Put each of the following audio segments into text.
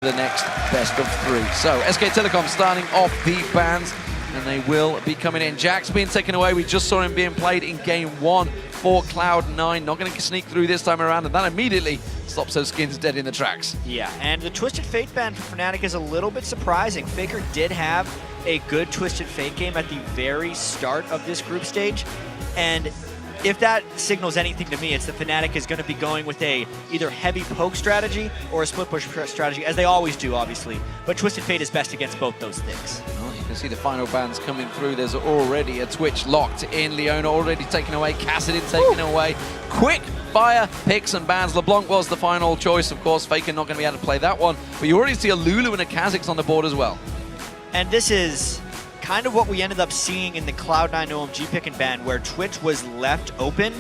the next best of 3. So SK Telecom starting off the bans, and they will be coming in. Jack's being taken away. We just saw him being played in game 1 for Cloud9. Not going to sneak through this time around, and that immediately stops those skins dead in the tracks. Yeah, and the Twisted Fate ban for Fnatic is a little bit surprising. Faker did have a good Twisted Fate game at the very start of this group stage, and if that signals anything to me, it's that Fnatic is going to be going with a either heavy poke strategy or a split push strategy, as they always do, obviously. But Twisted Fate is best against both those things. Well, you can see the final bans coming through. There's already a Twitch locked in. Leona already taken away. Kassadin taken away. Quick fire picks and bans. LeBlanc was the final choice, of course. Faker not going to be able to play that one. But you already see a Lulu and a Kha'Zix on the board as well. And this is kind of what we ended up seeing in the Cloud9 OMG pick and ban, where Twitch was left open,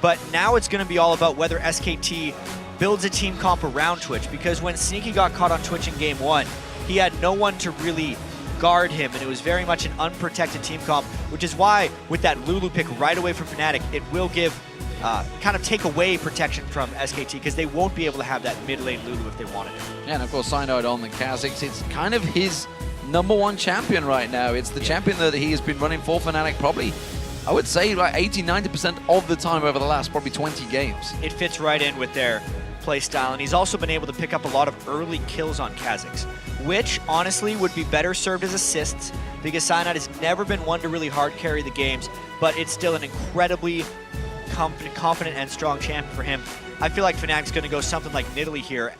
but now it's going to be all about whether SKT builds a team comp around Twitch, because when Sneaky got caught on Twitch in game 1, he had no one to really guard him, and it was very much an unprotected team comp, which is why with that Lulu pick right away from Fnatic, it will give kind of take away protection from SKT, because they won't be able to have that mid lane Lulu if they wanted it. Yeah, and of course Cyanide on the Kha'Zix, it's kind of his #1 champion right now. It's the champion that he has been running for Fnatic probably, I would say, like 80–90% of the time over the last probably 20 games. It fits right in with their play style, and he's also been able to pick up a lot of early kills on Kha'Zix, which honestly would be better served as assists, because Cyanide has never been one to really hard carry the games, but it's still an incredibly confident and strong champion for him. I feel like Fnatic's going to go something like Nidalee here.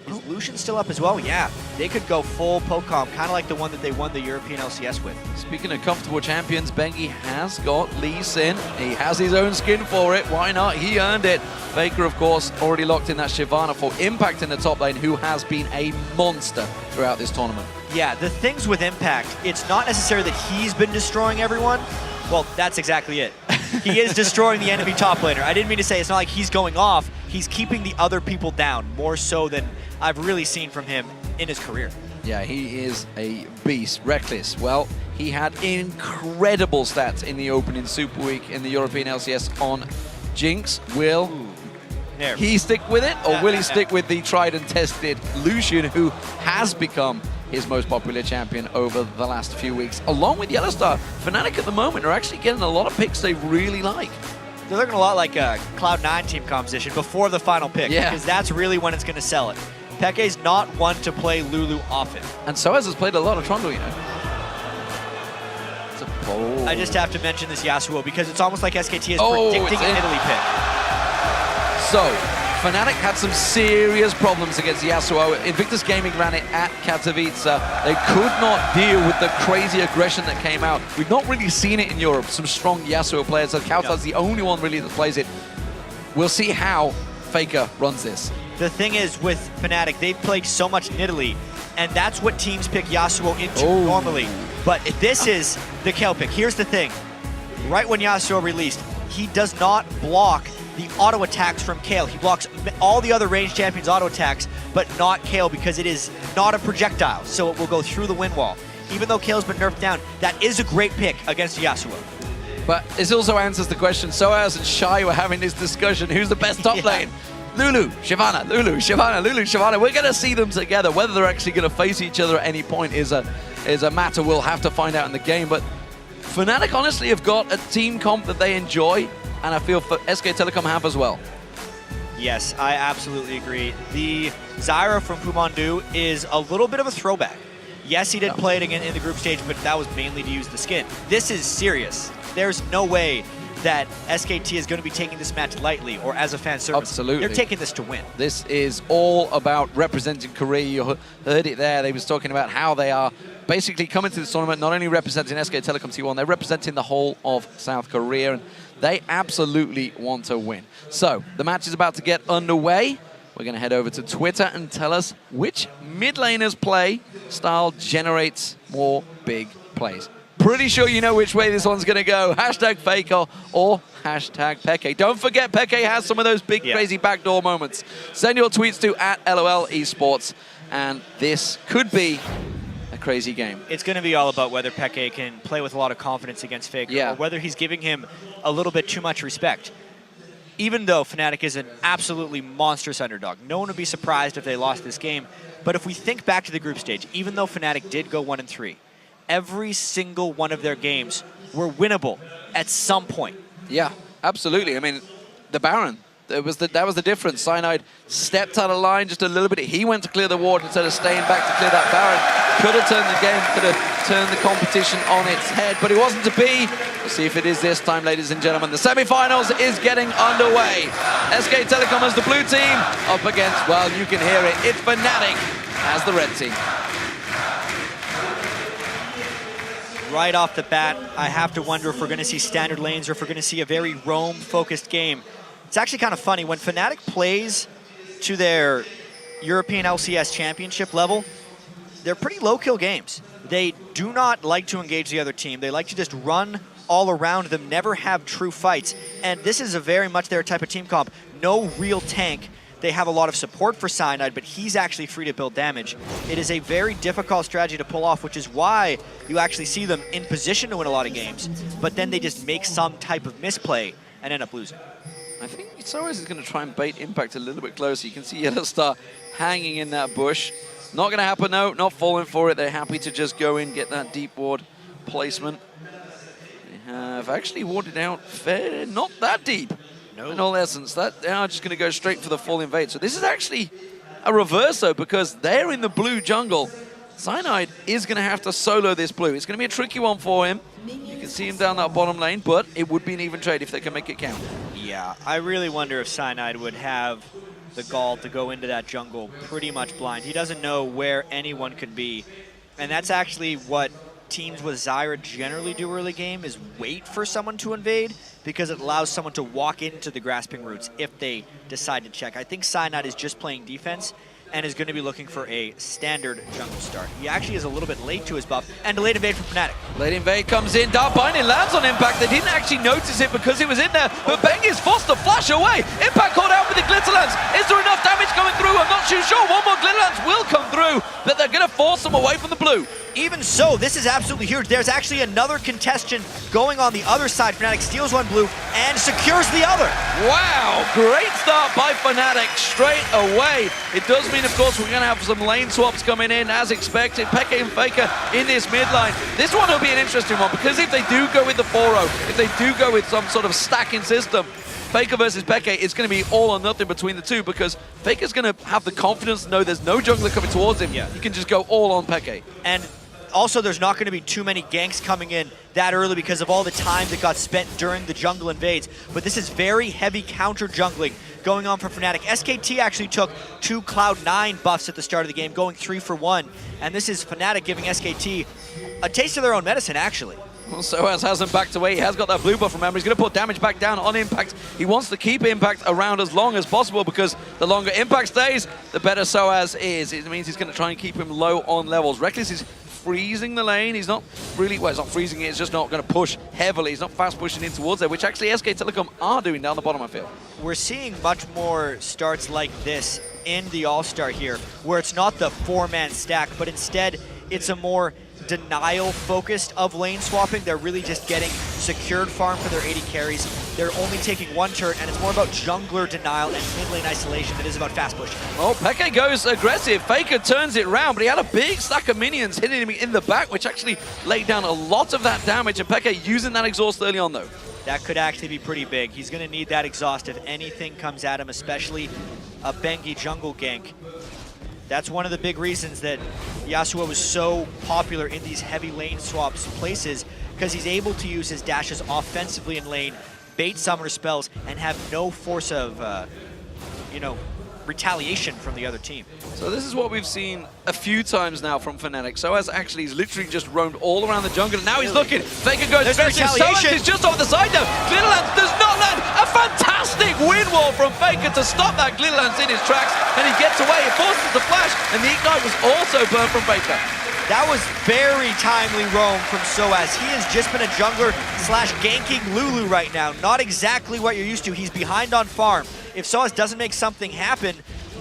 Is Lucian still up as well? Yeah, they could go full Pokemon, kind of like the one that they won the European LCS with. Speaking of comfortable champions, Bengi has got Lee Sin. He has his own skin for it. Why not? He earned it. Faker, of course, already locked in that Shyvana for Impact in the top lane, who has been a monster throughout this tournament. Yeah, the things with Impact, it's not necessarily that he's been destroying everyone. Well, that's exactly it. He is destroying the enemy top laner. I didn't mean to say it's not like he's going off. He's keeping the other people down, more so than I've really seen from him in his career. Yeah, he is a beast. Reckless, well, he had incredible stats in the opening Super Week in the European LCS on Jinx. Will he stick with it, or will he stick with the tried and tested Lucian, who has become his most popular champion over the last few weeks, along with AllStars? Fnatic at the moment are actually getting a lot of picks they really like. They're looking a lot like a Cloud9 team composition before the final pick, because that's really when it's going to sell it. Peke's not one to play Lulu often. And Soaz has played a lot of Trundle, you know. It's a bold. I just have to mention this Yasuo, because it's almost like SKT is predicting an Italy pick. So, Fnatic had some serious problems against Yasuo. Invictus Gaming ran it at Katowice. They could not deal with the crazy aggression that came out. We've not really seen it in Europe, some strong Yasuo players. So Kautar's the only one really that plays it. We'll see how Faker runs this. The thing is, with Fnatic, they've played so much Nidalee, and that's what teams pick Yasuo into normally. But this is the Kayle pick. Here's the thing. Right when Yasuo released, he does not block the auto attacks from Kayle. He blocks all the other ranged champions' auto attacks, but not Kayle, because it is not a projectile, so it will go through the wind wall. Even though Kayle's been nerfed down, that is a great pick against Yasuo. But this also answers the question. Soaz and Shy were having this discussion. Who's the best top lane? Lulu, Shyvana, Lulu, Shyvana, Lulu, Shyvana. We're going to see them together. Whether they're actually going to face each other at any point is a matter we'll have to find out in the game. But Fnatic honestly have got a team comp that they enjoy, and I feel SK Telecom have as well. Yes, I absolutely agree. The Zyra from Pumandu is a little bit of a throwback. Yes, he did play it again in the group stage, but that was mainly to use the skin. This is serious. There's no way that SKT is going to be taking this match lightly or as a fan service. Absolutely. They're taking this to win. This is all about representing Korea. You heard it there. They was talking about how they are basically coming to this tournament, not only representing SK Telecom T1, they're representing the whole of South Korea, and they absolutely want to win. So, the match is about to get underway. We're going to head over to Twitter and tell us which mid laners play style generates more big plays. Pretty sure you know which way this one's going to go. Hashtag Faker or hashtag Peke. Don't forget, Peke has some of those big, crazy backdoor moments. Send your tweets to @LOL eSports, and this could be a crazy game. It's going to be all about whether Peke can play with a lot of confidence against Faker, or whether he's giving him a little bit too much respect. even though Fnatic is an absolutely monstrous underdog. No one would be surprised if they lost this game. But if we think back to the group stage, even though Fnatic did go 1-3, every single one of their games were winnable at some point. Yeah, absolutely. I mean, the Baron, that was the difference. Cyanide stepped out of line just a little bit. He went to clear the ward instead of staying back to clear that Baron. Could have turned the game, could have turned the competition on its head, but it wasn't to be. We'll see if it is this time, ladies and gentlemen. The semifinals is getting underway. SK Telecom as the blue team up against, well, you can hear it, it's Fnatic as the red team. Right off the bat, I have to wonder if we're going to see standard lanes or if we're going to see a very roam-focused game. It's actually kind of funny. When Fnatic plays to their European LCS championship level, they're pretty low-kill games. They do not like to engage the other team. They like to just run all around them, never have true fights. And this is a very much their type of team comp. No real tank. They have a lot of support for Cyanide, but he's actually free to build damage. It is a very difficult strategy to pull off, which is why you actually see them in position to win a lot of games, but then they just make some type of misplay and end up losing. I think Soaz is going to try and bait Impact a little bit closer. You can see AllStars hanging in that bush. Not going to happen, no, not falling for it. They're happy to just go in, get that deep ward placement. They have actually warded out fair, not that deep. No. In all essence, that they are just going to go straight for the full invade. So this is actually a reverso because they're in the blue jungle. Cyanide is going to have to solo this blue. It's going to be a tricky one for him. You can see him down that bottom lane, but it would be an even trade if they can make it count. Yeah, I really wonder if Cyanide would have the gall to go into that jungle pretty much blind. He doesn't know where anyone could be, and that's actually what teams with Zyra generally do early game, is wait for someone to invade because it allows someone to walk into the grasping roots if they decide to check. I think Cyanide is just playing defense and is going to be looking for a standard jungle start. He actually is a little bit late to his buff, and delayed invade from Fnatic. Late invade comes in, Dark Binding lands on Impact. They didn't actually notice it because it was in there, but Bengi is forced to flash away. Impact caught out with the Glitterlance. Is there enough damage coming through? I'm not too sure. One more Glitterlance will come through, but they're going to force them away from the blue. Even so, this is absolutely huge. There's actually another contestant going on the other side. Fnatic steals one blue and secures the other. Wow, great start by Fnatic straight away. It does mean, of course, we're going to have some lane swaps coming in as expected. Peke and Faker in this mid line. This one will be an interesting one because if they do go with the 4-0, if they do go with some sort of stacking system, Faker versus Peke, it's going to be all or nothing between the two because Faker's going to have the confidence to know there's no jungler coming towards him. Yeah. He can just go all on Peke. And also, there's not going to be too many ganks coming in that early because of all the time that got spent during the jungle invades. But this is very heavy counter jungling going on for Fnatic. SKT actually took 2 Cloud9 buffs at the start of the game, going 3 for 1. And this is Fnatic giving SKT a taste of their own medicine, actually. Well, Soaz hasn't backed away. He has got that blue buff, remember. He's going to put damage back down on Impact. He wants to keep Impact around as long as possible because the longer Impact stays, the better Soaz is. It means he's going to try and keep him low on levels. Reckless is freezing the lane. He's not really, well, it's not freezing it, it's just not going to push heavily. He's not fast pushing in towards there, which actually SK Telecom are doing down the bottom, I feel. We're seeing much more starts like this in the All-Star here, where it's not the 4-man stack, but instead it's a more denial-focused of lane swapping. They're really just getting secured farm for their 80 carries. They're only taking 1 turret, and it's more about jungler denial and mid-lane isolation than it is about fast pushing. Oh, Peke goes aggressive. Faker turns it round, but he had a big stack of minions hitting him in the back, which actually laid down a lot of that damage, and Peke using that exhaust early on, though. That could actually be pretty big. He's going to need that exhaust if anything comes at him, especially a Bengi jungle gank. That's one of the big reasons that Yasuo was so popular in these heavy lane swaps places, because he's able to use his dashes offensively in lane, bait summoner spells, and have no force of, retaliation from the other team. So this is what we've seen a few times now from Fnatic. Soaz actually he's literally just roamed all around the jungle, and now he's looking. Faker goes aggressive. Soaz is just off the side now. Glitterlance does not land. A fantastic win wall from Faker to stop that Glitterlance in his tracks, and he gets away. It forces the flash, and the Ignite was also burned from Faker. That was very timely roam from Soaz. He has just been a jungler / ganking Lulu right now. Not exactly what you're used to. He's behind on farm. If Soaz doesn't make something happen,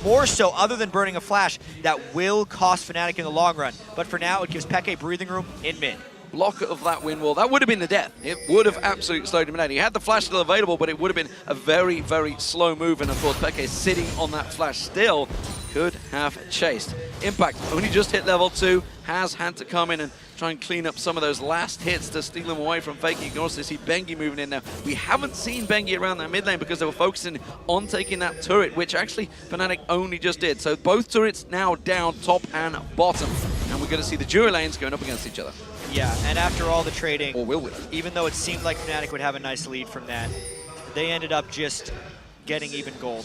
more so other than burning a flash, that will cost Fnatic in the long run. But for now, it gives Peke breathing room in mid. block of that wind wall, that would have been the death. It would have absolutely slowed him down. He had the flash still available, but it would have been a very, very slow move. And of course, Peke sitting on that flash still could have chased. Impact only just hit level 2, has had to come in and try and clean up some of those last hits to steal them away from Faker. You can also see Bengi moving in now. We haven't seen Bengi around that mid lane because they were focusing on taking that turret, which actually Fnatic only just did. So both turrets now down, top and bottom. And we're going to see the duo lanes going up against each other. Yeah, and after all the trading, or will we? Even though it seemed like Fnatic would have a nice lead from that, they ended up just getting even gold.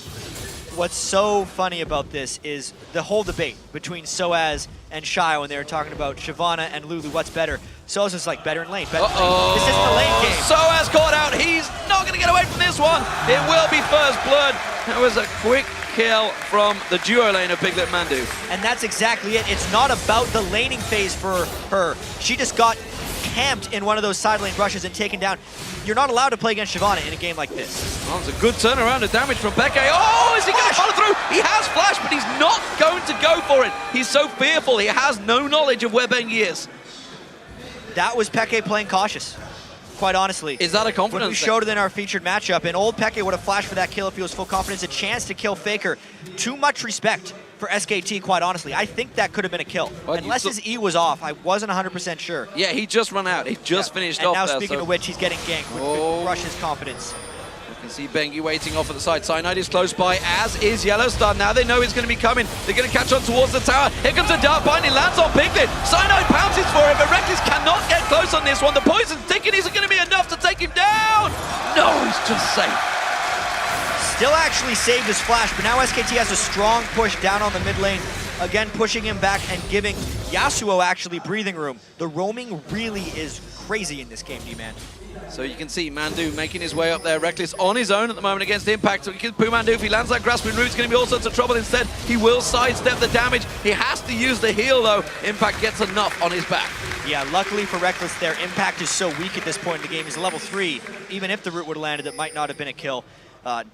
What's so funny about this is the whole debate between Soaz and Shy when they were talking about Shyvana and Lulu, what's better? Soaz was like, better in lane, better in lane. This isn't a lane game. Soaz caught out. He's not going to get away from this one. It will be first blood. That was a quick kill from the duo lane of Piglet Mandu. And that's exactly it. It's not about the laning phase for her. She just got camped in one of those side lane rushes and taken down. You're not allowed to play against Shyvana in a game like this. Well, it's a good turnaround of damage from Peke. Oh, is he going to follow through? He has flash, but he's not going to go for it. He's so fearful. He has no knowledge of where Bengi is. That was Peke playing cautious, quite honestly. Is that a confidence when we showed it in our featured matchup, and old Peke would have flashed for that kill if he was full confidence, a chance to kill Faker. Too much respect for SKT, quite honestly. I think that could have been a kill. Well, unless his E was off, I wasn't 100% sure. Yeah, he just run out. He just finished off And there. now, speaking of which, he's getting ganked, which could crush his confidence. You can see Bengi waiting off at the side. Cyanide is close by, as is YellowStar. Now they know it's going to be coming. They're going to catch on towards the tower. Here comes a dart bind. He lands on Piglet. Cyanide pounces for it, but Reckless cannot get close on this one. The poison's ticking. Is it going to be enough to take him down? No, he's just safe. Still actually saved his flash, but now SKT has a strong push down on the mid lane. Again, pushing him back and giving Yasuo actually breathing room. The roaming really is crazy in this game, D-Man. So you can see Mandu making his way up there. Reckless on his own at the moment against Impact. So he can Poo Mandu. If he lands that grasping root, it's going to be all sorts of trouble. Instead, he will sidestep the damage. He has to use the heal, though. Impact gets enough on his back. Yeah, luckily for Reckless, their Impact is so weak at this point in the game. He's level 3. Even if the root would have landed, it might not have been a kill.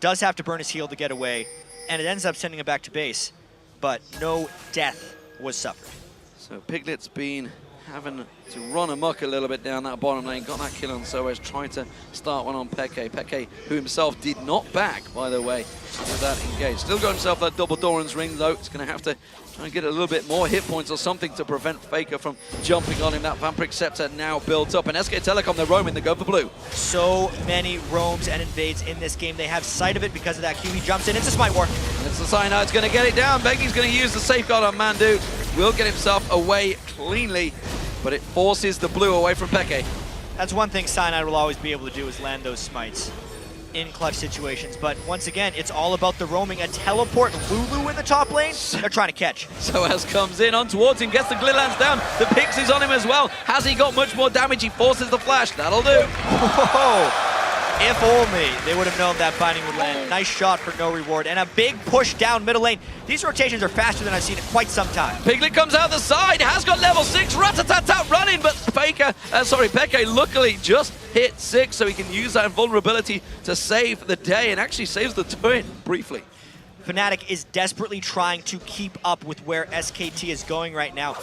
Does have to burn his heal to get away, and it ends up sending him back to base. But no death was suffered. So Piglet's been having to run amok a little bit down that bottom lane. Got that kill on Soaz, trying to start one on Peke. Peke, who himself did not back, by the way, with that engage. Still got himself that double Doran's ring, though. It's going to have to try and get a little bit more hit points or something to prevent Faker from jumping on him. That Vampiric Scepter now built up. And SK Telecom, they're roaming, they go for blue. So many roams and invades in this game. They have sight of it because of that Q. He jumps in. It's a smite war. It's the Cyanide's going to get it down. Bengi's going to use the safeguard on Mandu. Will get himself away cleanly, but it forces the blue away from Peke. That's one thing Cyanide will always be able to do, is land those smites in clutch situations. But once again, it's all about the roaming. A teleport Lulu in the top lane, they're trying to catch. Soaz comes in on towards him, gets the Glitlands down. The Pixie's on him as well. Has he got much more damage? He forces the flash. That'll do. Whoa. If only they would have known that binding would land. Nice shot for no reward, and a big push down middle lane. These rotations are faster than I've seen in quite some time. Piglet comes out the side, has got level 6, rat-a-tat-tat running, but Peke luckily just hit 6, so he can use that invulnerability to save the day, and actually saves the turret briefly. Fnatic is desperately trying to keep up with where SKT is going right now.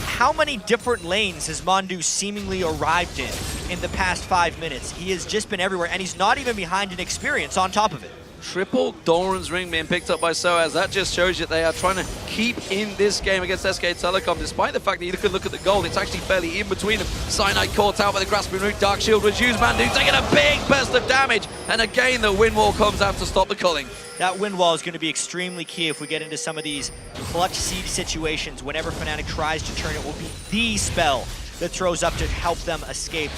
How many different lanes has Mandu seemingly arrived in the past 5 minutes? He has just been everywhere, and he's not even behind in experience on top of it. Triple Doran's ring being picked up by Soaz. That just shows you they are trying to keep in this game against SK Telecom, despite the fact that you could look at the gold. It's actually fairly in between them. Cyanide caught out by the grasping root. Dark Shield was used. Mandu taking a big burst of damage. And again, the wind wall comes out to stop the culling. That wind wall is going to be extremely key if we get into some of these clutch siege situations. Whenever Fnatic tries to turn, it will be the spell that throws up to help them escape.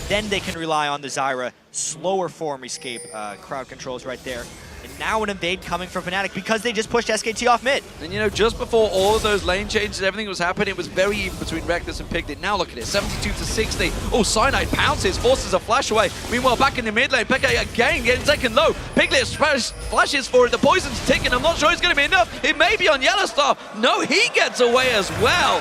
Then they can rely on the Zyra. Slower form escape. Crowd controls right there. And now an invade coming from Fnatic because they just pushed SKT off mid. And you know, just before all of those lane changes, everything was happening, it was very even between Reckless and Piglet. Now look at it, 72-60. Oh, Cyanide pounces, forces a flash away. Meanwhile, back in the mid lane, Peke again getting taken low. Piglet flashes for it, the poison's ticking. I'm not sure it's going to be enough. It may be on YellowStar. No, he gets away as well.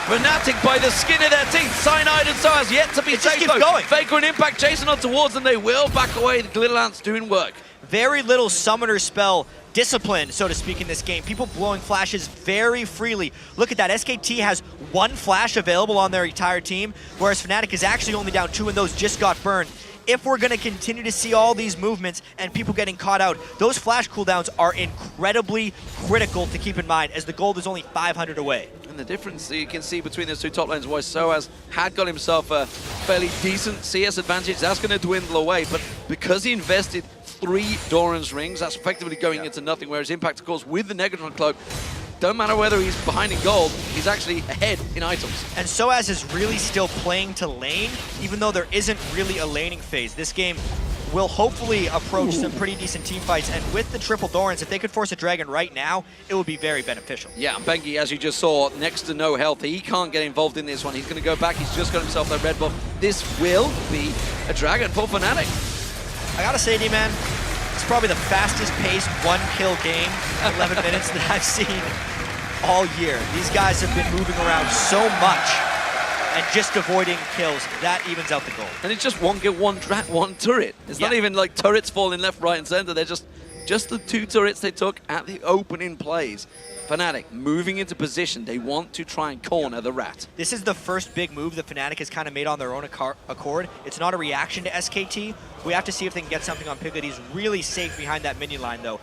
Fnatic by the skin of their teeth. Cyanide and Soaz yet to be safe though. Going. Faker and Impact chasing on towards them. They will back away. The Glitterlance doing work. Very little summoner spell discipline, so to speak, in this game. People blowing flashes very freely. Look at that. SKT has 1 flash available on their entire team, whereas Fnatic is actually only down 2, and those just got burned. If we're going to continue to see all these movements and people getting caught out, those flash cooldowns are incredibly critical to keep in mind, as the gold is only 500 away. And the difference you can see between those two top lanes was Soaz had got himself a fairly decent CS advantage. That's going to dwindle away, but because he invested 3 Doran's rings, that's effectively going into nothing, whereas Impact, of course, with the Negatron cloak, don't matter whether he's behind in gold, he's actually ahead in items. And Soaz is really still playing to lane, even though there isn't really a laning phase. This game will hopefully approach some pretty decent team fights, and with the triple Dorans, if they could force a dragon right now, it would be very beneficial. Yeah, Bengi, as you just saw, next to no health. He can't get involved in this one. He's going to go back. He's just got himself that red buff. This will be a dragon for Fnatic. I gotta say, D-Man, it's probably the fastest paced 1-kill game, 11 minutes, that I've seen all year. These guys have been moving around so much and just avoiding kills. That evens out the goal. And it's just one kill, one turret. It's not even like turrets falling left, right, and center. They're just the 2 turrets they took at the opening plays. Fnatic moving into position. They want to try and corner the rat. This is the first big move that Fnatic has kind of made on their own accord. It's not a reaction to SKT. We have to see if they can get something on Piglet. He's really safe behind that minion line, though.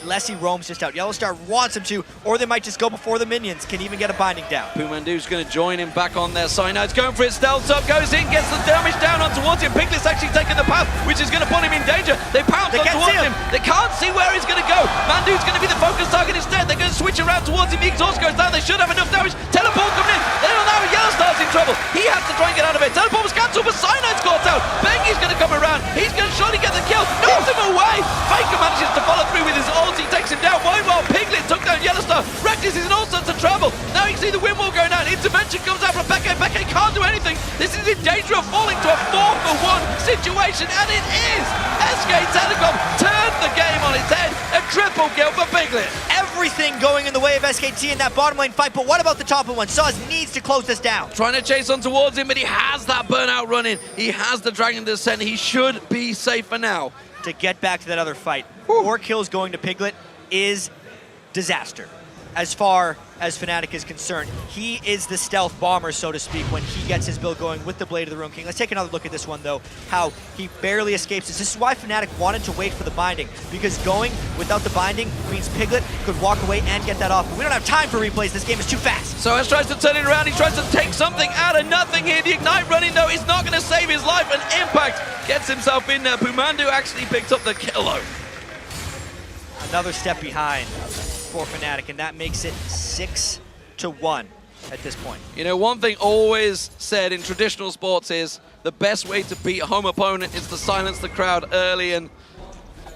Unless he roams just out. YellowStar wants him to, or they might just go before the minions can even get a binding down. Pumandu's going to join him back on their side. Now it's going for it. Stealth up, goes in, gets the damage down on towards him. Piglet's actually taking the path, which is going to put him in danger. They pounce on towards him. They can't see where he's going to go. Mandu's going to be the focus target instead. They're going to switch around towards him. The exhaust goes down. They should have enough damage. Teleport coming in. They don't know. YellowStar's in trouble. He has to try and get out of it. Teleport was cancelled, but Cynide's caught out. Bengi's going to come around. He's going to surely get the kill. Knocks him away. Faker manages to follow through with his ult. He takes him down. While Piglet took down YellowStar. Reckless is in all sorts of trouble. Now you can see the wind wall going down. Intervention comes out from Peke. Peke can't do anything. This is in danger of falling to a 4-for-1 situation, and it is. SK Telecom turned the game on its head. A triple kill for Piglet. Everything going in the way of SKT in that bottom lane fight, but what about the top one? Soaz needs to close this down. Trying to chase on towards him, but he has that burnout running. He has the Dragon Descent. He should be safe for now. To get back to that other fight, 4 kills going to Piglet is disaster. As far as Fnatic is concerned, he is the stealth bomber, so to speak, when he gets his build going with the Blade of the Ruin King. Let's take another look at this one, though, how he barely escapes this. This is why Fnatic wanted to wait for the binding, because going without the binding means Piglet could walk away and get that off. But we don't have time for replays. This game is too fast. Soaz tries to turn it around. He tries to take something out of nothing here. The Ignite running, though, is not going to save his life, and Impact gets himself in there. Pumandu actually picked up the kill, though. Another step behind for Fnatic, and that makes it 6-1 at this point. You know, one thing always said in traditional sports is the best way to beat a home opponent is to silence the crowd early, and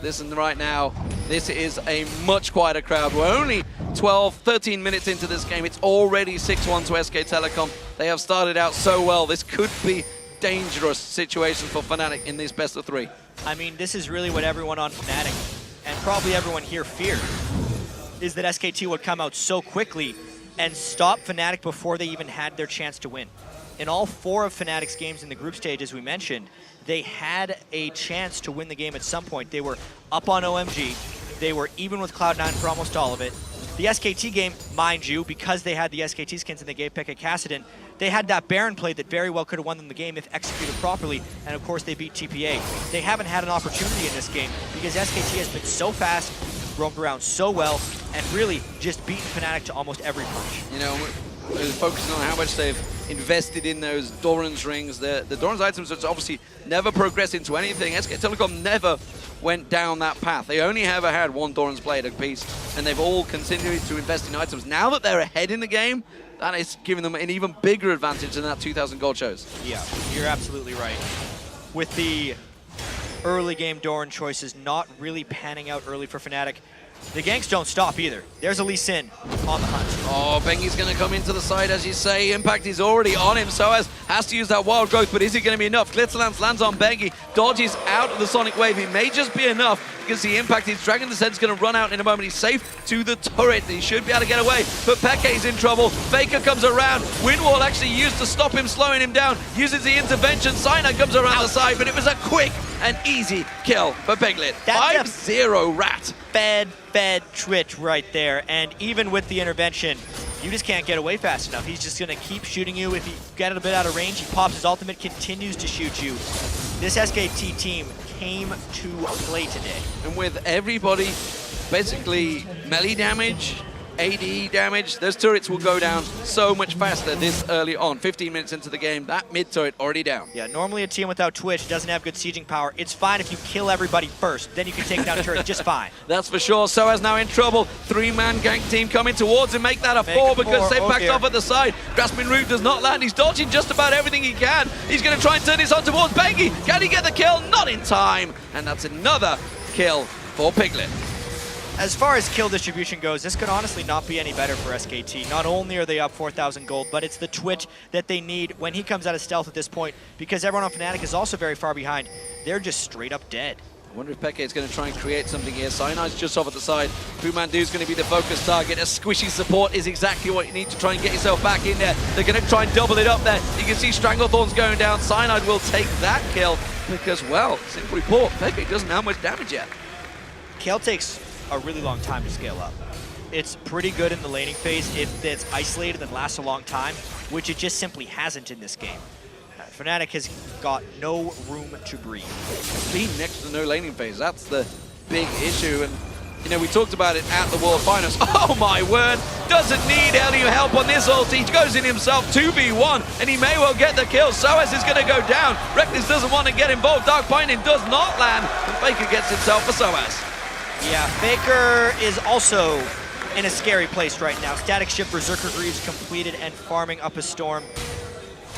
listen right now, this is a much quieter crowd. We're only 13 minutes into this game. It's already 6-1 to SK Telecom. They have started out so well. This could be dangerous situation for Fnatic in this best of 3. I mean, this is really what everyone on Fnatic, and probably everyone here, feared, is that SKT would come out so quickly and stop Fnatic before they even had their chance to win. In all 4 of Fnatic's games in the group stage, as we mentioned, they had a chance to win the game at some point. They were up on OMG. They were even with Cloud9 for almost all of it. The SKT game, mind you, because they had the SKT skins and they gave Pekka Kassadin, they had that Baron play that very well could have won them the game if executed properly, and of course they beat TPA. They haven't had an opportunity in this game because SKT has been so fast, roamed around so well, and really just beaten Fnatic to almost every punch. You know, we're focusing on how much they've invested in those Doran's rings. The Doran's items that's obviously never progressed into anything. SK Telecom never went down that path. They only ever had 1 Doran's blade a piece, and they've all continued to invest in items. Now that they're ahead in the game, that is giving them an even bigger advantage than that 2,000 gold shows. Yeah, you're absolutely right. With the early game Doran choices not really panning out early for Fnatic, the ganks don't stop either. There's a Lee Sin on the hunt. Oh, Bengi's going to come into the side, as you say. Impact is already on him. Soaz has to use that wild growth, but is it going to be enough? Glitzerlance lands on Bengi, dodges out of the Sonic Wave. It may just be enough. You can see Impact, his Dragon Descent's going to run out in a moment. He's safe to the turret. He should be able to get away, but Peke's in trouble. Faker comes around. Windwall actually used to stop him, slowing him down. Uses the intervention. Cyanide comes around the side, but it was a quick An easy kill for Piglet. That's 5-0 Rat. Fed Twitch right there. And even with the intervention, you just can't get away fast enough. He's just going to keep shooting you. If you get a bit out of range, he pops his ultimate, continues to shoot you. This SKT team came to play today. And with everybody basically melee damage, AD damage, those turrets will go down so much faster this early on. 15 minutes into the game, that mid turret already down. Yeah, normally a team without Twitch doesn't have good sieging power. It's fine if you kill everybody first, then you can take down turrets just fine. That's for sure. Soaz now in trouble. 3-man gank team coming towards him. Make that a 4 because they backed off at the side. Grasping Root does not land. He's dodging just about everything he can. He's going to try and turn this on towards Bengi. Can he get the kill? Not in time. And that's another kill for Piglet. As far as kill distribution goes, this could honestly not be any better for SKT. Not only are they up 4,000 gold, but it's the Twitch that they need when he comes out of stealth at this point, because everyone on Fnatic is also very far behind. They're just straight up dead. I wonder if Peke is going to try and create something here. Cyanide's just off at the side. Fumandu is going to be the focus target. A squishy support is exactly what you need to try and get yourself back in there. They're going to try and double it up there. You can see Stranglethorns going down. Cyanide will take that kill because, well, simply put, Peke doesn't have much damage yet. Kayle takes a really long time to scale up. It's pretty good in the laning phase if it's isolated and lasts a long time, which it just simply hasn't in this game. Fnatic has got no room to breathe. Being next to no laning phase, that's the big issue. And, you know, we talked about it at the World Finals. Oh my word, doesn't need any help on this ult. He goes in himself 2v1, and he may well get the kill. Soaz is going to go down. Reckless doesn't want to get involved. Dark Binding does not land, and Faker gets himself for Soaz. Yeah, Faker is also in a scary place right now. Static Ship Berserker Greaves completed and farming up a storm.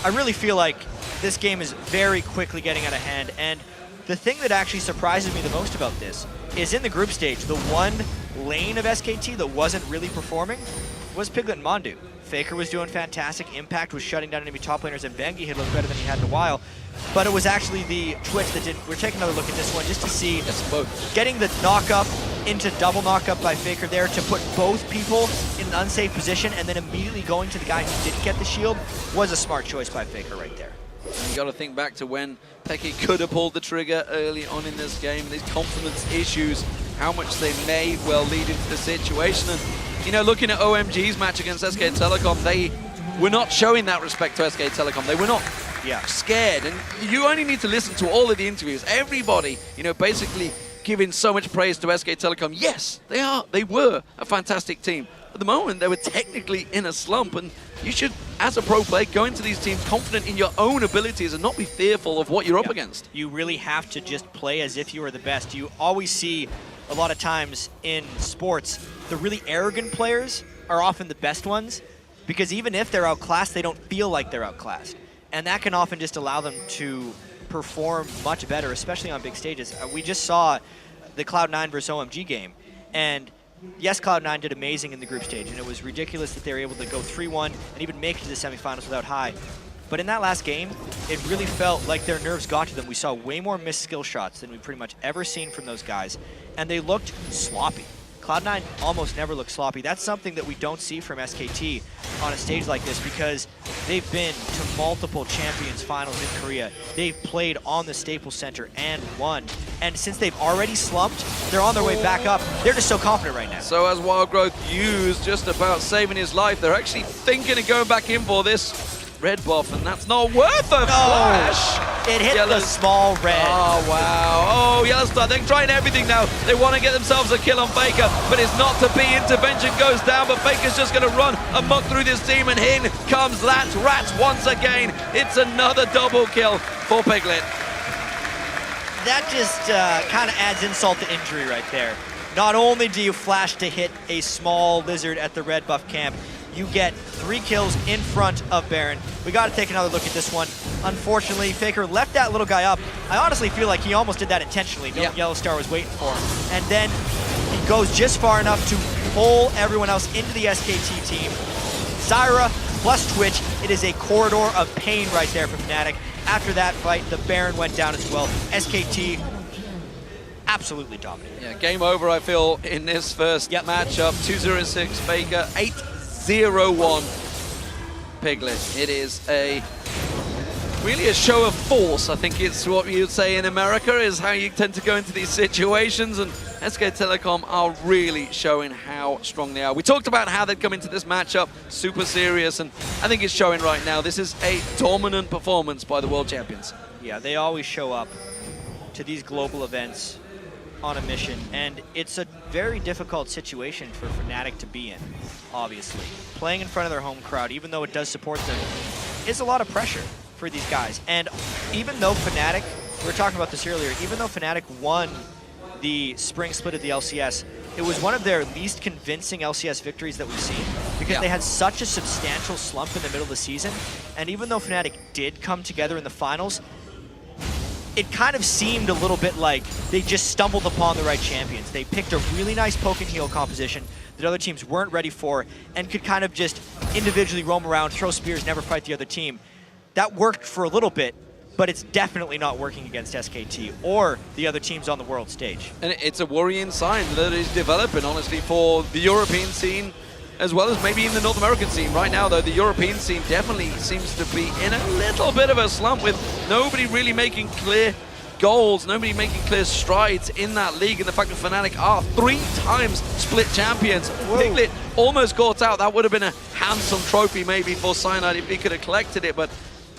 I really feel like this game is very quickly getting out of hand, and the thing that actually surprises me the most about this is in the group stage, the one lane of SKT that wasn't really performing was Piglet and Mondu. Faker was doing fantastic, Impact was shutting down enemy top laners, and Bengi had looked better than he had in a while. But it was actually the Twitch that did. We're taking another look at this one just to see getting the knock-up into double knock-up by Faker there to put both people in an unsafe position and then immediately going to the guy who didn't get the shield was a smart choice by Faker right there. You got to think back to when Peke could have pulled the trigger early on in this game. These confidence issues, how much they may well lead into the situation. And, you know, looking at OMG's match against SK Telecom, they were not showing that respect to SK Telecom. They were not scared. And you only need to listen to all of the interviews. Everybody, you know, basically giving so much praise to SK Telecom. Yes, they are. They were a fantastic team. At the moment, they were technically in a slump, and you should, as a pro player, go into these teams confident in your own abilities and not be fearful of what you're up against. You really have to just play as if you are the best. You always see a lot of times in sports, the really arrogant players are often the best ones, because even if they're outclassed, they don't feel like they're outclassed. And that can often just allow them to perform much better, especially on big stages. We just saw the Cloud9 versus OMG game, and yes, Cloud9 did amazing in the group stage, and it was ridiculous that they were able to go 3-1 and even make it to the semifinals without High. But in that last game, it really felt like their nerves got to them. We saw way more missed skill shots than we've pretty much ever seen from those guys, and they looked sloppy. Cloud9 almost never looks sloppy. That's something that we don't see from SKT on a stage like this because they've been to multiple Champions finals in Korea. They've played on the Staples Center and won. And since they've already slumped, they're on their way back up. They're just so confident right now. So as Wild Growth used just about saving his life, they're actually thinking of going back in for this red buff, and that's not worth a flash. It hit the small red. Oh, wow. Oh, AllStars, they're trying everything now. They want to get themselves a kill on Faker, but it's not to be. Intervention goes down, but Faker's just going to run amok through this team, and in comes Rats once again. It's another double kill for Piglet. That just kind of adds insult to injury right there. Not only do you flash to hit a small lizard at the red buff camp, you get 3 kills in front of Baron. We got to take another look at this one. Unfortunately, Faker left that little guy up. I honestly feel like he almost did that intentionally. No AllStar was waiting for him. And then he goes just far enough to pull everyone else into the SKT team. Zyra plus Twitch. It is a corridor of pain right there for Fnatic. After that fight, the Baron went down as well. SKT absolutely dominated. Yeah, game over, I feel, in this first matchup. 2-0-6 Faker, 8-0-1 Piglet. It is a Really a show of force, I think it's what you'd say in America, is how you tend to go into these situations, and SK Telecom are really showing how strong they are. We talked about how they'd come into this matchup, super serious, and I think it's showing right now. This is a dominant performance by the world champions. Yeah, they always show up to these global events on a mission, and it's a very difficult situation for Fnatic to be in, obviously. Playing in front of their home crowd, even though it does support them, is a lot of pressure for these guys. And even though Fnatic, we were talking about this earlier, even though Fnatic won the spring split of the LCS, it was one of their least convincing LCS victories that we've seen, because they had such a substantial slump in the middle of the season. And even though Fnatic did come together in the finals, it kind of seemed a little bit like they just stumbled upon the right champions. They picked a really nice poke and heal composition that other teams weren't ready for, and could kind of just individually roam around, throw spears, never fight the other team. That worked for a little bit, but it's definitely not working against SKT or the other teams on the world stage. And it's a worrying sign that is developing, honestly, for the European scene, as well as maybe even the North American scene. Right now, though, the European scene definitely seems to be in a little bit of a slump, with nobody really making clear goals, nobody making clear strides in that league, and the fact that Fnatic are 3 times split champions. Piglet almost got out. That would have been a handsome trophy maybe for Cyanide if he could have collected it, but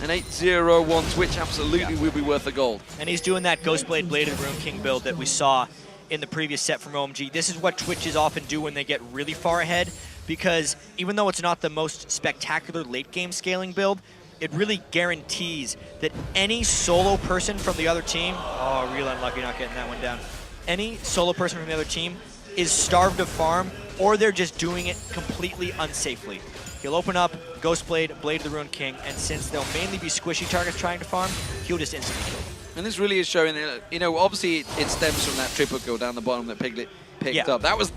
an 8-0-1 Twitch absolutely would be worth the gold. And he's doing that Ghostblade Blade of the Rune King build that we saw in the previous set from OMG. This is what Twitches often do when they get really far ahead, because even though it's not the most spectacular late game scaling build, it really guarantees that any solo person from the other team, oh, real unlucky not getting that one down, any solo person from the other team is starved of farm, or they're just doing it completely unsafely. He'll open up Ghostblade, Blade of the Rune King, and since they'll mainly be squishy targets trying to farm, he'll just instantly kill them. And this really is showing, you know, obviously it stems from that triple kill down the bottom that Piglet picked up. That was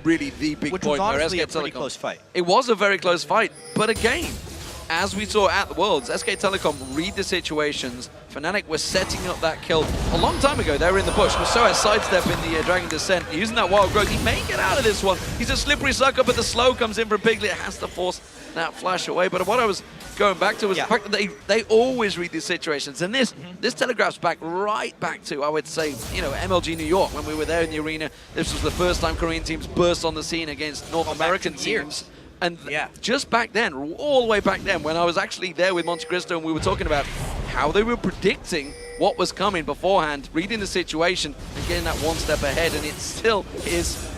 really the big Which point. was honestly where a pretty close fight. It was a very close fight, but again, as we saw at the Worlds, SK Telecom read the situations. Fnatic were setting up that kill a long time ago. They were in the bush. So has sidestep in the Dragon Descent, using that wild growth. He may get out of this one. He's a slippery sucker, but the slow comes in from Piglet. Has to force that flash away. But what I was going back to was the fact that they always read these situations. And this telegraphs right back to, I would say, you know, MLG New York when we were there in the arena. This was the first time Korean teams burst on the scene against North American teams. And just back then, all the way back then, when I was actually there with Monte Cristo and we were talking about how they were predicting what was coming beforehand, reading the situation and getting that one step ahead, and it still is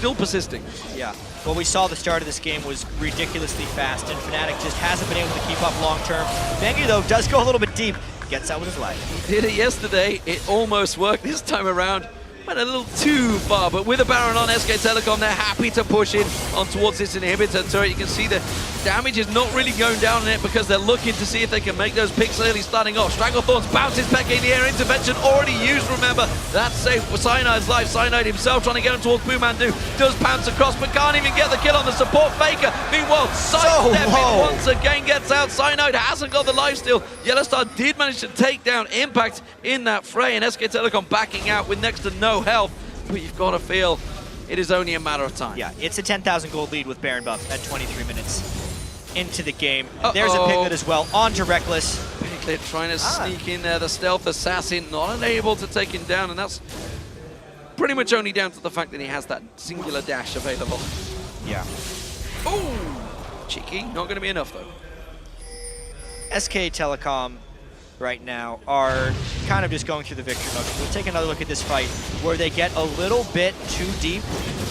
persisting. Yeah. What we saw the start of this game was ridiculously fast, and Fnatic just hasn't been able to keep up long term. Bengi, though, does go a little bit deep, gets out with his life. Did it yesterday, it almost worked this time around. Went a little too far, but with a Baron on SK Telecom, they're happy to push in on towards this inhibitor turret. You can see the damage is not really going down on it because they're looking to see if they can make those picks early starting off. Stranglethorns bounces back in the air, intervention already used, remember. That's safe for Cyanide's life. Cyanide himself trying to get him towards Boomandu. Does pounce across, but can't even get the kill on the support Faker. Meanwhile, sidestepping once again gets out. Cyanide hasn't got the lifesteal. Yellowstar did manage to take down Impact in that fray, and SK Telecom backing out with next to no health, but you've got to feel it is only a matter of time. Yeah, it's a 10,000 gold lead with Baron buff at 23 minutes into the game. There's a Piglet as well, on to Reckless. Piglet trying to sneak in there, the stealth assassin, not unable to take him down, and that's pretty much only down to the fact that he has that singular dash available. Yeah. Oh, cheeky, not going to be enough though. SK Telecom right now are kind of just going through the victory mode. We'll take another look at this fight where they get a little bit too deep.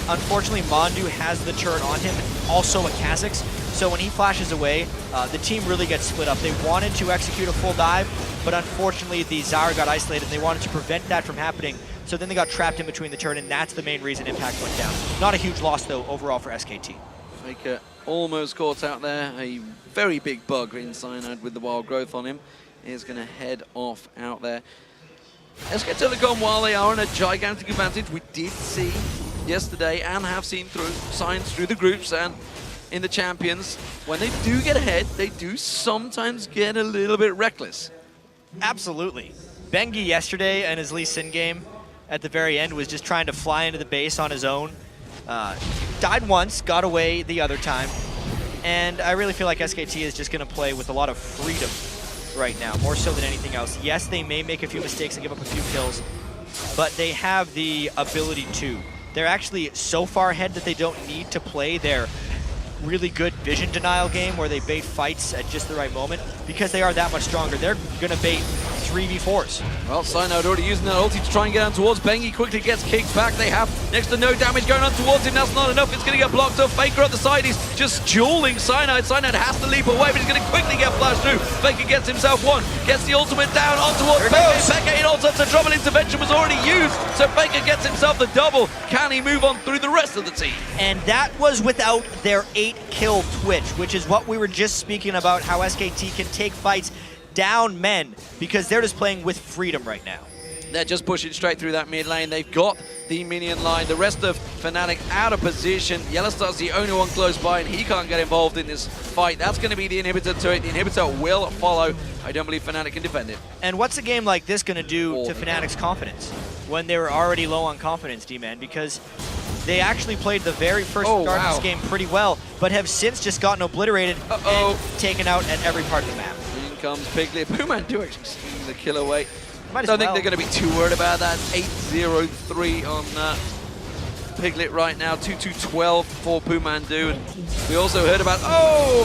Unfortunately, Mondu has the turret on him, and also a Kha'Zix, so when he flashes away, the team really gets split up. They wanted to execute a full dive, but unfortunately the Zyra got isolated, and they wanted to prevent that from happening, so then they got trapped in between the turret, and that's the main reason Impact went down. Not a huge loss, though, overall for SKT. Faker almost caught out there. A very big bug in Cyanide with the wild growth on him. Is going to head off out there. SK Telecom, while they are in a gigantic advantage, we did see yesterday and have seen through signs through the groups and in the champions, when they do get ahead, they do sometimes get a little bit reckless. Absolutely. Bengi yesterday in his Lee Sin game at the very end was just trying to fly into the base on his own. Died once, got away the other time, and I really feel like SKT is just going to play with a lot of freedom right now, more so than anything else. Yes, they may make a few mistakes and give up a few kills, but they have the ability to. They're actually so far ahead that they don't need to play their really good vision denial game where they bait fights at just the right moment because they are that much stronger. They're going to bait 3v4s. Well, Cyanide already using that ulti to try and get on towards Bengi. Quickly gets kicked back. They have next to no damage going on towards him. That's not enough. It's going to get blocked off. Faker at the side. He's just dueling Cyanide. Cyanide has to leap away, but he's going to quickly get flashed through. Faker gets himself one. Gets the ultimate down on towards Peke. Peke in all sorts of trouble. Intervention was already used, so Faker gets himself the double. Can he move on through the rest of the team? And that was without their 8-kill Twitch, which is what we were just speaking about, how SKT can take fights down men because they're just playing with freedom right now. They're just pushing straight through that mid lane. They've got the minion line. The rest of Fnatic out of position. AllStars the only one close by, and he can't get involved in this fight. That's going to be the inhibitor to it. The inhibitor will follow. I don't believe Fnatic can defend it. And what's a game like this going to do to Fnatic's confidence when they were already low on confidence, D-Man? Because they actually played the very first start of this game pretty well, but have since just gotten obliterated and taken out at every part of the map. In comes Piglet. Pumandu actually stealing the kill away. I don't think they're going to be too worried about that. 8-0-3 on Piglet right now. 2-2-12 for Pumandu. And we also heard about,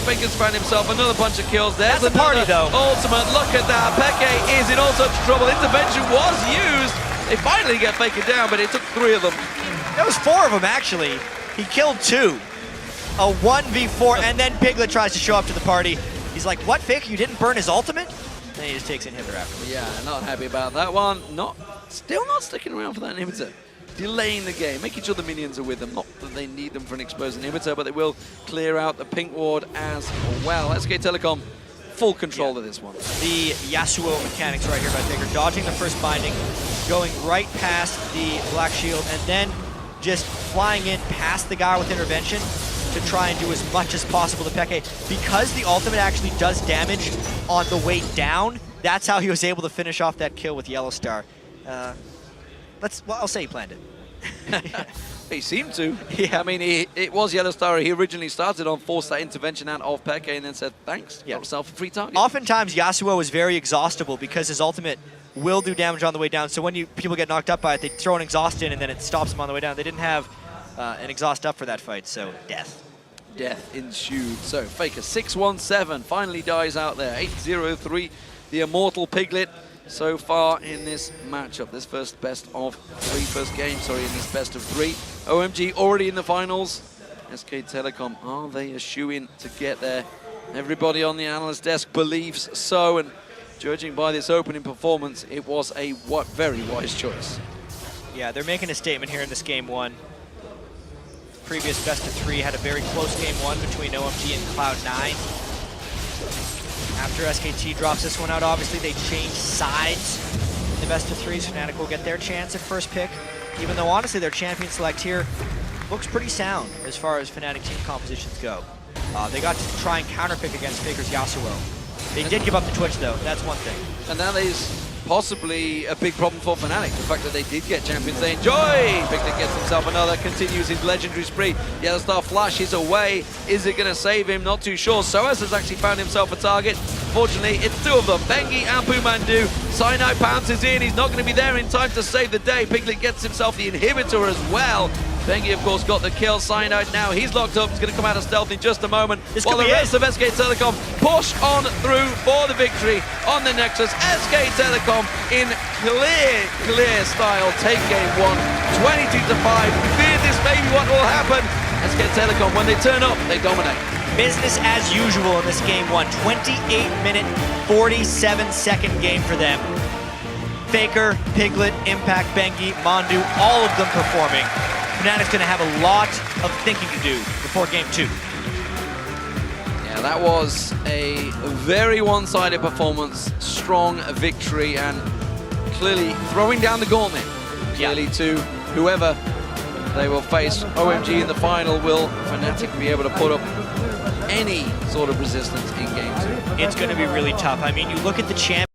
Faker's found himself another bunch of kills. There's the party though. Ultimate, look at that. Peke is in all sorts of trouble. Intervention was used. They finally get Faker down, but it took 3 of them. That was 4 of them, actually. He killed 2. A 1v4, and then Piglet tries to show up to the party. He's like, what, Faker, you didn't burn his ultimate? And he just takes inhibitor after. Yeah, not happy about that one. Still not sticking around for that inhibitor. Delaying the game, making sure the minions are with them. Not that they need them for an exposed inhibitor, but they will clear out the pink ward as well. SK Telecom, full control of this one. The Yasuo mechanics right here by Faker, dodging the first binding, going right past the Black Shield, and then just flying in past the guy with intervention to try and do as much as possible to Peke. Because the ultimate actually does damage on the way down, that's how he was able to finish off that kill with AllStars. I'll say he planned it. He seemed to. Yeah, I mean, it was AllStars. He originally started on, forced that intervention out of Peke, and then said, thanks, got himself a free target. Oftentimes, Yasuo is very exhaustible because his ultimate will do damage on the way down. So when people get knocked up by it, they throw an exhaust in, and then it stops them on the way down. They didn't have an exhaust up for that fight, so death. Death ensued. So Faker 6-1-7 finally dies out there. 8-0-3, the immortal Piglet so far in this matchup. This first game, in this best of 3. OMG already in the finals. SK Telecom, are they a shoo-in to get there? Everybody on the analyst desk believes so, and judging by this opening performance, it was a very wise choice. Yeah, they're making a statement here in this game 1. Previous best of 3 had a very close game 1 between OMG and Cloud9. After SKT drops this one out, obviously they change sides in the best of 3s. Fnatic will get their chance at first pick, even though honestly their champion select here looks pretty sound as far as Fnatic team compositions go. They got to try and counterpick against Faker's Yasuo. They did give up the Twitch though, that's one thing. And that is possibly a big problem for Fnatic. The fact that they did get champions they enjoy. Victor gets himself another, continues his legendary spree. The other star flashes away. Is it going to save him? Not too sure. Soaz has actually found himself a target. Fortunately, it's 2 of them, Bengi and Pumandu. Cyanide pounces in. He's not going to be there in time to save the day. Piglet gets himself the inhibitor as well. Bengi, of course, got the kill. Cyanide now, he's locked up. He's going to come out of stealth in just a moment. While the rest of SK Telecom push on through for the victory on the Nexus. SK Telecom in clear style take game 1, 22-5. We feared this may be what will happen. SK Telecom, when they turn up, they dominate. Business as usual in this game 1. 28-minute, 47-second game for them. Faker, Piglet, Impact, Bengi, Mondu, all of them performing. Fnatic's going to have a lot of thinking to do before game 2. Yeah, that was a very one-sided performance, strong victory, and clearly throwing down the gauntlet. Clearly to whoever they will face. OMG in the final. Will Fnatic be able to put up any sort of resistance in game 2? It's going to be really tough. I mean, you look at the champion.